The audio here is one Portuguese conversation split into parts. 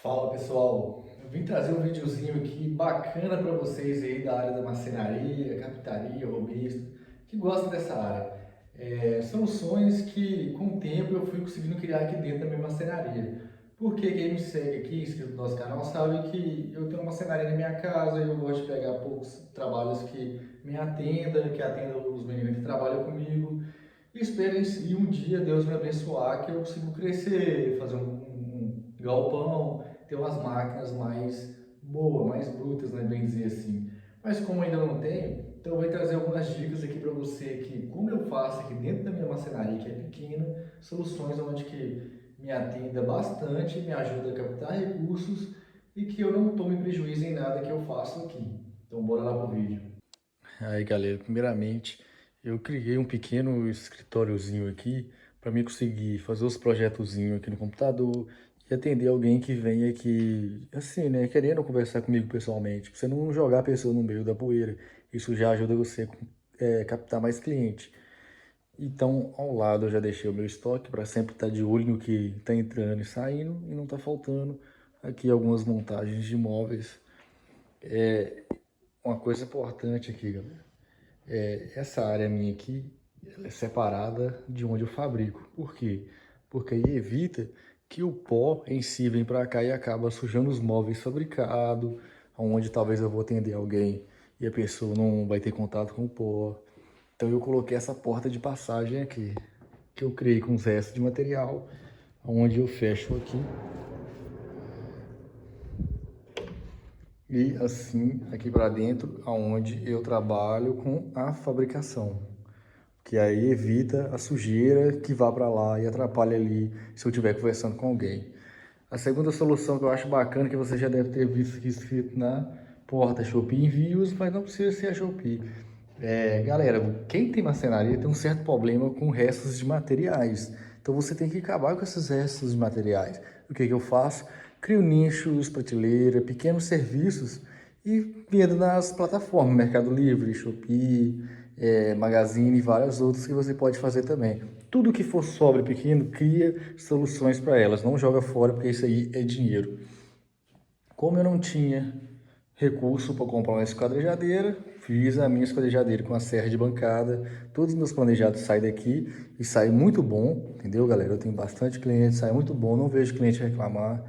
Fala pessoal, eu vim trazer um videozinho aqui bacana para vocês aí da área da marcenaria, carpintaria, robista, que gostam dessa área. Soluções que com o tempo eu fui conseguindo criar aqui dentro da minha marcenaria. Porque quem me segue aqui, inscrito no nosso canal, sabe que eu tenho uma marcenaria na minha casa e eu gosto de pegar poucos trabalhos que me atendam, que atendam os meninos que trabalham comigo. E espero em um dia Deus me abençoar que eu consiga crescer, fazer um galpão, ter umas máquinas mais boas, mais brutas, né, bem dizer assim. Mas como ainda não tenho, então eu vou trazer algumas dicas aqui para você que como eu faço aqui dentro da minha marcenaria, que é pequena, soluções onde que me atenda bastante, me ajuda a captar recursos e que eu não tome prejuízo em nada que eu faço aqui. Então bora lá pro vídeo. Aí galera, primeiramente eu criei um pequeno escritóriozinho aqui para mim conseguir fazer os projetozinhos aqui no computador e atender alguém que vem aqui, assim, né, querendo conversar comigo pessoalmente, pra você não jogar a pessoa no meio da poeira. Isso já ajuda você a captar mais cliente. Então, ao lado eu já deixei o meu estoque para sempre estar de olho no que está entrando e saindo e não está faltando aqui algumas montagens de móveis. Uma coisa importante aqui, galera. Essa área minha aqui, ela é separada de onde eu fabrico. Por quê? Porque aí evita que o pó em si vem para cá e acaba sujando os móveis fabricados, onde talvez eu vou atender alguém e a pessoa não vai ter contato com o pó. Então eu coloquei essa porta de passagem aqui, que eu criei com os restos de material, onde eu fecho aqui e assim aqui para dentro, aonde eu trabalho com a fabricação. Que aí evita a sujeira que vá para lá e atrapalha ali se eu estiver conversando com alguém. A segunda solução que eu acho bacana, que você já deve ter visto aqui escrito na porta, Shopee Envios, mas não precisa ser a Shopee. Galera, quem tem marcenaria tem um certo problema com restos de materiais. Então você tem que acabar com esses restos de materiais. O que eu faço? Crio nichos, prateleira, pequenos serviços e vendo nas plataformas Mercado Livre, Shopee, Magazine e várias outras que você pode fazer também. Tudo que for sobre pequeno, cria soluções para elas. Não joga fora porque isso aí é dinheiro. Como eu não tinha recurso para comprar uma esquadrejadeira, fiz a minha esquadrejadeira com a serra de bancada. Todos os meus planejados saem daqui e sai muito bom, entendeu, galera? Eu tenho bastante cliente, sai muito bom, não vejo cliente reclamar.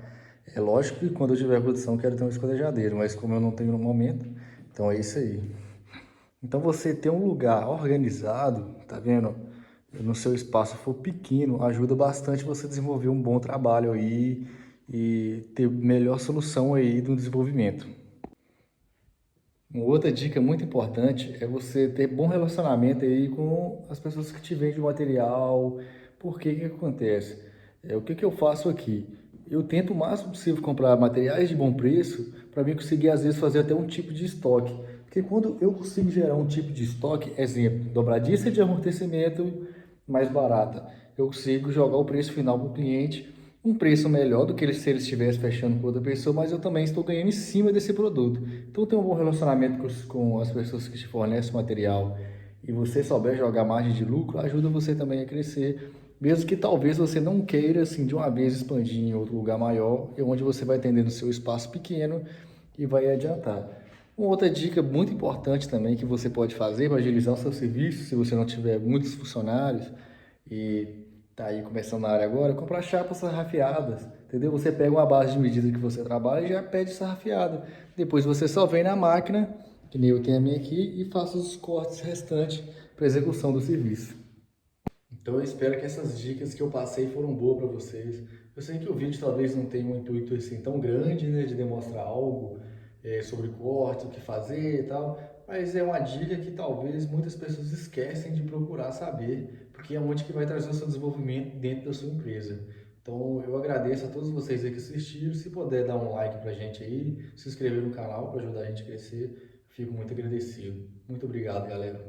É lógico que quando eu tiver produção, eu quero ter uma esquadrejadeira, mas como eu não tenho no momento, então é isso aí. Então você ter um lugar organizado, tá vendo? No seu espaço for pequeno, ajuda bastante você desenvolver um bom trabalho aí e ter melhor solução aí do desenvolvimento. Uma outra dica muito importante é você ter bom relacionamento aí com as pessoas que te vendem o material. Por que que acontece? O que que eu faço aqui? Eu tento o máximo possível comprar materiais de bom preço para mim conseguir às vezes fazer até um tipo de estoque. Porque quando eu consigo gerar um tipo de estoque, exemplo, dobradiça de amortecimento mais barata, eu consigo jogar o preço final para o cliente, um preço melhor do que se ele estivesse fechando com outra pessoa, mas eu também estou ganhando em cima desse produto. Então, ter um bom relacionamento com as pessoas que te fornecem o material e você souber jogar margem de lucro, ajuda você também a crescer, mesmo que talvez você não queira, assim, de uma vez expandir em outro lugar maior, onde você vai atender no seu espaço pequeno e vai adiantar. Uma outra dica muito importante também que você pode fazer para agilizar o seu serviço, se você não tiver muitos funcionários e tá aí começando na área agora, comprar chapas sarrafiadas, entendeu? Você pega uma base de medida que você trabalha e já pede sarrafiada. Depois você só vem na máquina, que nem eu tenho a minha aqui, e faça os cortes restantes para execução do serviço. Então eu espero que essas dicas que eu passei foram boas para vocês. Eu sei que o vídeo talvez não tenha um intuito assim tão grande, né, de demonstrar algo sobre corte, o que fazer e tal, mas é uma dica que talvez muitas pessoas esquecem de procurar saber, porque é onde que vai trazer o seu desenvolvimento dentro da sua empresa. Então eu agradeço a todos vocês aí que assistiram. Se puder dar um like pra gente aí, se inscrever no canal para ajudar a gente a crescer, fico muito agradecido. Muito obrigado, galera.